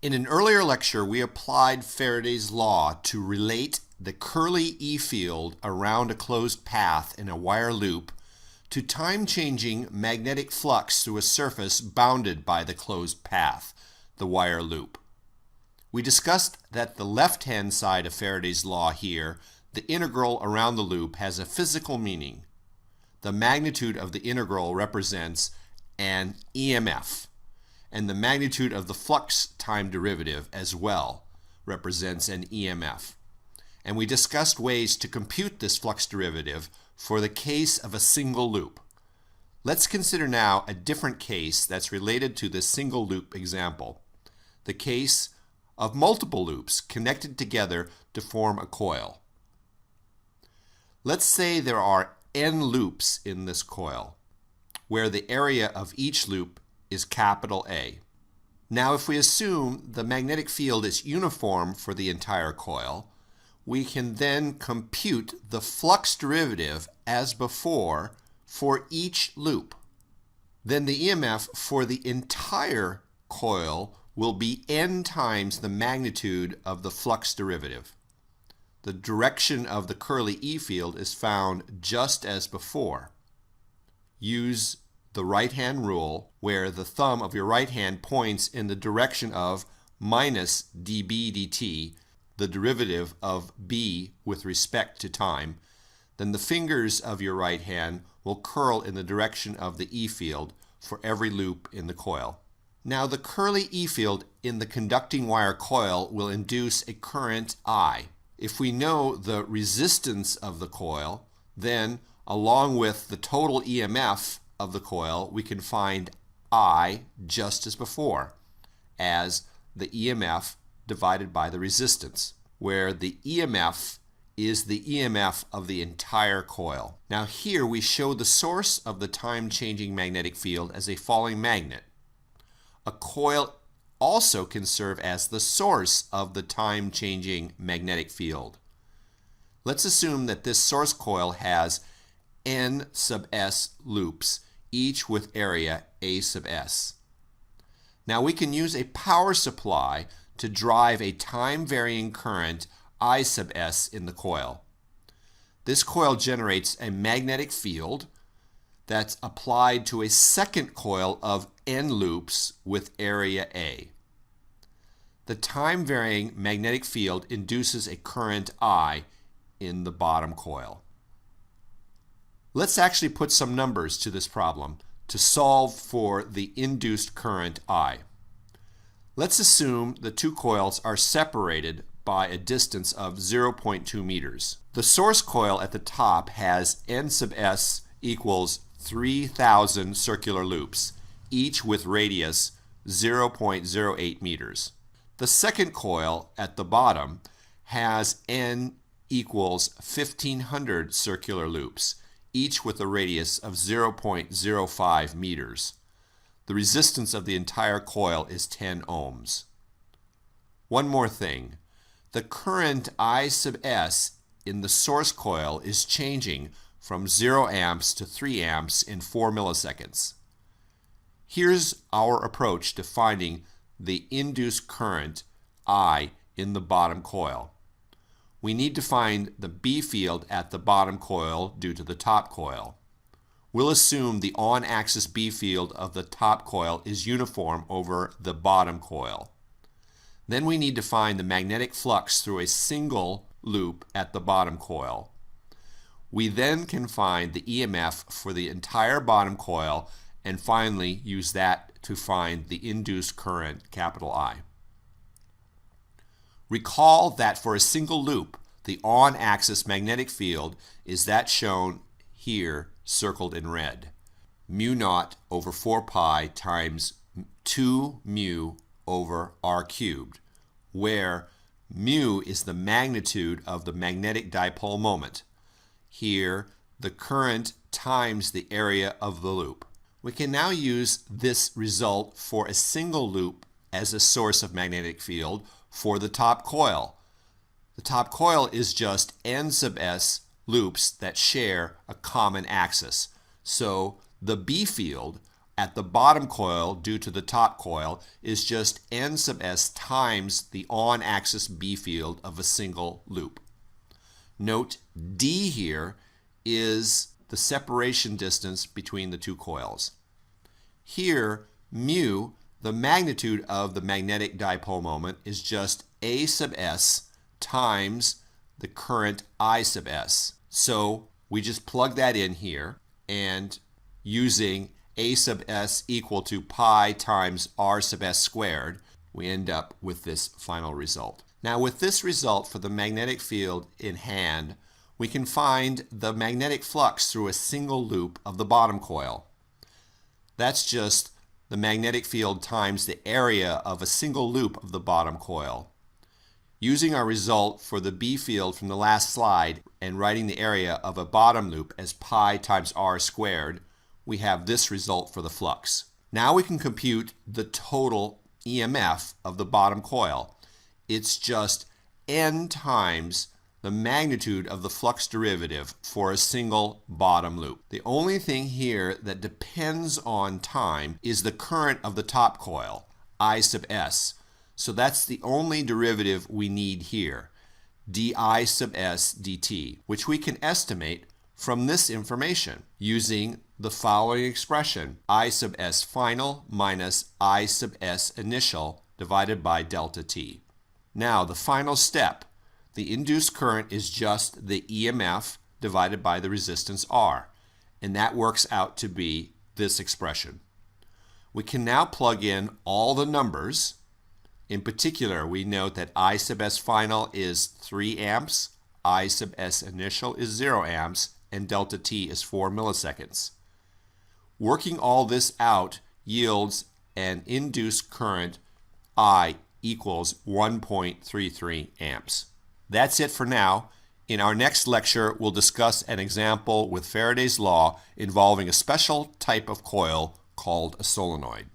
In an earlier lecture, we applied Faraday's law to relate the curly E field around a closed path in a wire loop to time-changing magnetic flux through a surface bounded by the closed path, the wire loop. We discussed that the left-hand side of Faraday's law here, the integral around the loop, has a physical meaning. The magnitude of the integral represents an EMF, and the magnitude of the flux time derivative as well represents an EMF. And we discussed ways to compute this flux derivative for the case of a single loop. Let's consider now a different case that's related to this single loop example, the case of multiple loops connected together to form a coil. Let's say there are n loops in this coil, where the area of each loop is capital A. Now, if we assume the magnetic field is uniform for the entire coil, we can then compute the flux derivative as before for each loop. Then the EMF for the entire coil will be n times the magnitude of the flux derivative. The direction of the curly E field is found just as before. Use the right-hand rule, where the thumb of your right hand points in the direction of minus dB dt, the derivative of B with respect to time. Then the fingers of your right hand will curl in the direction of the E field for every loop in the coil. Now, the curly E field in the conducting wire coil will induce a current I. If we know the resistance of the coil, then along with the total EMF of the coil, we can find I just as before, as the EMF divided by the resistance, where the EMF is the EMF of the entire coil. Now here we show the source of the time-changing magnetic field as a falling magnet. A coil also can serve as the source of the time-changing magnetic field. Let's assume that this source coil has n sub s loops, each with area A sub s. Now we can use a power supply to drive a time-varying current I sub s in the coil. This coil generates a magnetic field that's applied to a second coil of n loops with area A. The time-varying magnetic field induces a current I in the bottom coil. Let's actually put some numbers to this problem to solve for the induced current I. Let's assume the two coils are separated by a distance of 0.2 meters. The source coil at the top has n sub s equals 3,000 circular loops, each with radius 0.08 meters. The second coil at the bottom has n equals 1,500 circular loops, each with a radius of 0.05 meters. The resistance of the entire coil is 10 ohms. One more thing. The current I sub s in the source coil is changing from 0 amps to 3 amps in 4 milliseconds. Here's our approach to finding the induced current I in the bottom coil. We need to find the B field at the bottom coil due to the top coil. We'll assume the on-axis B field of the top coil is uniform over the bottom coil. Then we need to find the magnetic flux through a single loop at the bottom coil. We then can find the EMF for the entire bottom coil and finally use that to find the induced current, capital I. Recall that for a single loop, the on-axis magnetic field is that shown here, circled in red. Mu naught over 4 pi times 2 mu over r cubed, where mu is the magnitude of the magnetic dipole moment. Here, the current times the area of the loop. We can now use this result for a single loop as a source of magnetic field for the top coil. The top coil is just n sub s loops that share a common axis. So the B field at the bottom coil due to the top coil is just N sub S times the on-axis B field of a single loop. Note D here is the separation distance between the two coils. Here, mu, the magnitude of the magnetic dipole moment, is just A sub S times the current I sub S. So we just plug that in here, and using A sub S equal to pi times R sub S squared, we end up with this final result. Now with this result for the magnetic field in hand, we can find the magnetic flux through a single loop of the bottom coil. That's just the magnetic field times the area of a single loop of the bottom coil. Using our result for the B field from the last slide and writing the area of a bottom loop as pi times R squared, we have this result for the flux. Now we can compute the total EMF of the bottom coil. It's just N times the magnitude of the flux derivative for a single bottom loop. The only thing here that depends on time is the current of the top coil, I sub S. So that's the only derivative we need here, di sub S dt, which we can estimate from this information using the following expression, I sub S final minus I sub S initial divided by delta t. Now the final step, the induced current is just the EMF divided by the resistance R, and that works out to be this expression. We can now plug in all the numbers. In particular, we note that I sub S final is 3 amps, I sub S initial is 0 amps, and delta t is 4 milliseconds. Working all this out yields an induced current I equals 1.33 amps. That's it for now. In our next lecture, we'll discuss an example with Faraday's law involving a special type of coil called a solenoid.